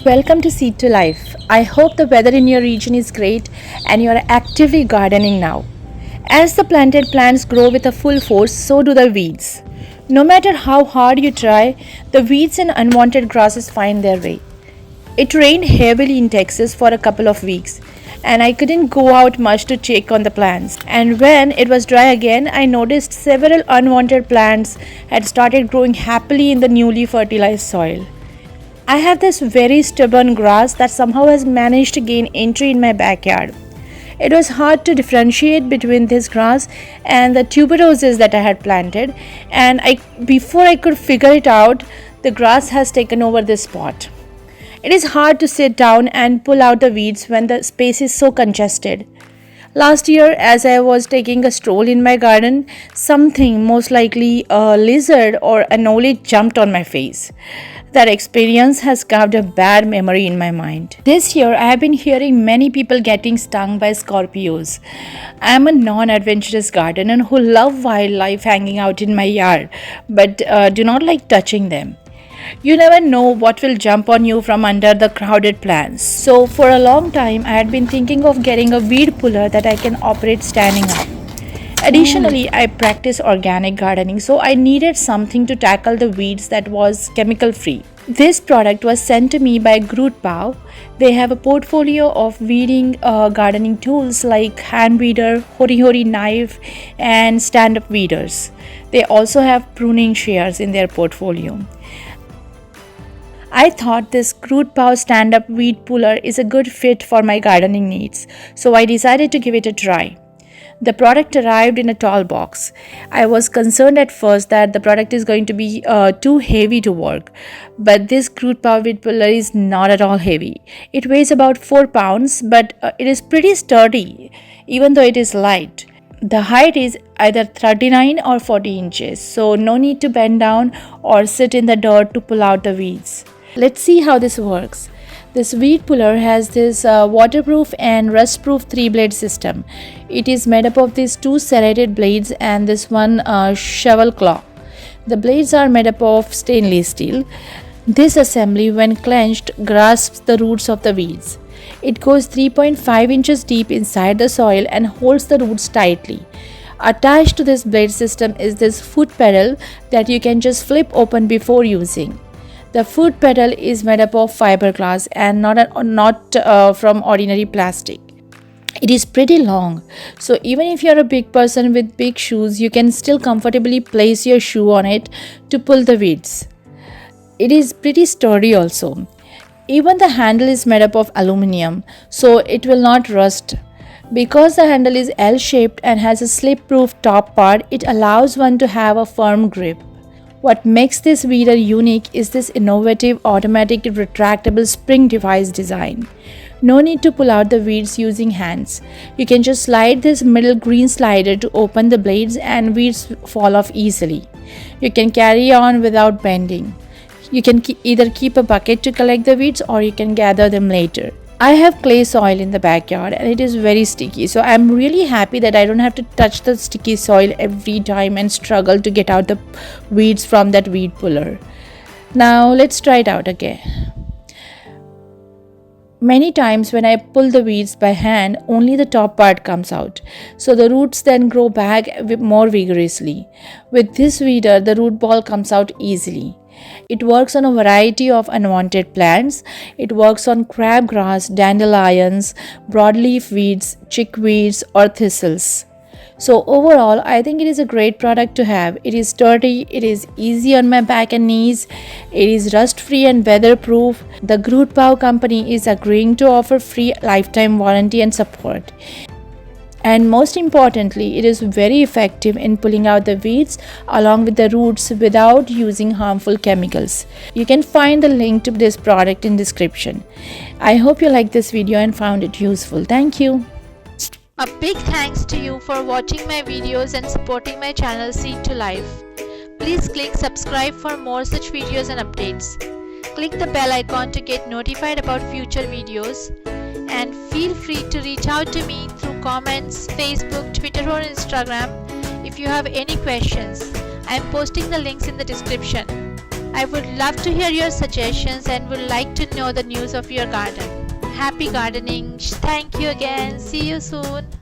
Welcome to Seed to Life. I hope the weather in your region is great and you are actively gardening now. As the planted plants grow with a full force, so do the weeds. No matter how hard you try, the weeds and unwanted grasses find their way. It rained heavily in Texas for a couple of weeks, and I couldn't go out much to check on the plants. And when it was dry again, I noticed several unwanted plants had started growing happily in the newly fertilized soil. I have this very stubborn grass that somehow has managed to gain entry in my backyard. It was hard to differentiate between this grass and the tuberoses that I had planted, and before I could figure it out, the grass has taken over this spot. It is hard to sit down and pull out the weeds when the space is so congested. Last year, as I was taking a stroll in my garden, something, most likely a lizard or an owlet, jumped on my face. That experience has carved a bad memory in my mind. This year, I have been hearing many people getting stung by scorpions. I am a non-adventurous gardener who love wildlife hanging out in my yard, but do not like touching them. You never know what will jump on you from under the crowded plants. So, for a long time, I had been thinking of getting a weed puller that I can operate standing up. Additionally, I practice organic gardening, so I needed something to tackle the weeds that was chemical free. This product was sent to me by Grootpow. They have a portfolio of weeding gardening tools like hand weeder, hori knife, and stand up weeders. They also have pruning shears in their portfolio. I thought this Grootpow stand-up weed puller is a good fit for my gardening needs, so I decided to give it a try. The product arrived in a tall box. I was concerned at first that the product is going to be too heavy to work, but this Grootpow weed puller is not at all heavy. It weighs about 4 pounds, but it is pretty sturdy, even though it is light. The height is either 39 or 40 inches, so no need to bend down or sit in the dirt to pull out the weeds. Let's see how this works. This weed puller has this waterproof and rust-proof 3-blade system. It is made up of these 2 serrated blades and this one shovel claw. The blades are made up of stainless steel. This assembly, when clenched, grasps the roots of the weeds. It goes 3.5 inches deep inside the soil and holds the roots tightly. Attached to this blade system is this foot pedal that you can just flip open before using. The foot pedal is made up of fiberglass and not from ordinary plastic. It is pretty long, so even if you are a big person with big shoes, you can still comfortably place your shoe on it to pull the weeds. It is pretty sturdy also. Even the handle is made up of aluminum, so it will not rust. Because the handle is L-shaped and has a slip-proof top part, it allows one to have a firm grip. What makes this weeder unique is this innovative automatic retractable spring device design. No need to pull out the weeds using hands. You can just slide this middle green slider to open the blades and weeds fall off easily. You can carry on without bending. You can either keep a bucket to collect the weeds or you can gather them later. I have clay soil in the backyard and it is very sticky, so I'm really happy that I don't have to touch the sticky soil every time and struggle to get out the weeds from that weed puller. Now let's try it out again. Many times when I pull the weeds by hand, only the top part comes out, so the roots then grow back more vigorously. With this weeder, the root ball comes out easily. It works on a variety of unwanted plants. It works on crabgrass, dandelions, broadleaf weeds, chickweeds, or thistles. So overall, I think it is a great product to have. It is sturdy, it is easy on my back and knees, it is rust-free and weatherproof. The Grootpow company is agreeing to offer free lifetime warranty and support. And most importantly, it is very effective in pulling out the weeds along with the roots without using harmful chemicals. You can find the link to this product in description. I hope you liked this video and found it useful. Thank you. A big thanks to you for watching my videos and supporting my channel Seed to Life. Please click subscribe for more such videos and updates. Click the bell icon to get notified about future videos. And feel free to reach out to me through comments, Facebook, Twitter or Instagram if you have any questions. I am posting the links in the description. I would love to hear your suggestions and would like to know the news of your garden. Happy gardening. Thank you again. See you soon.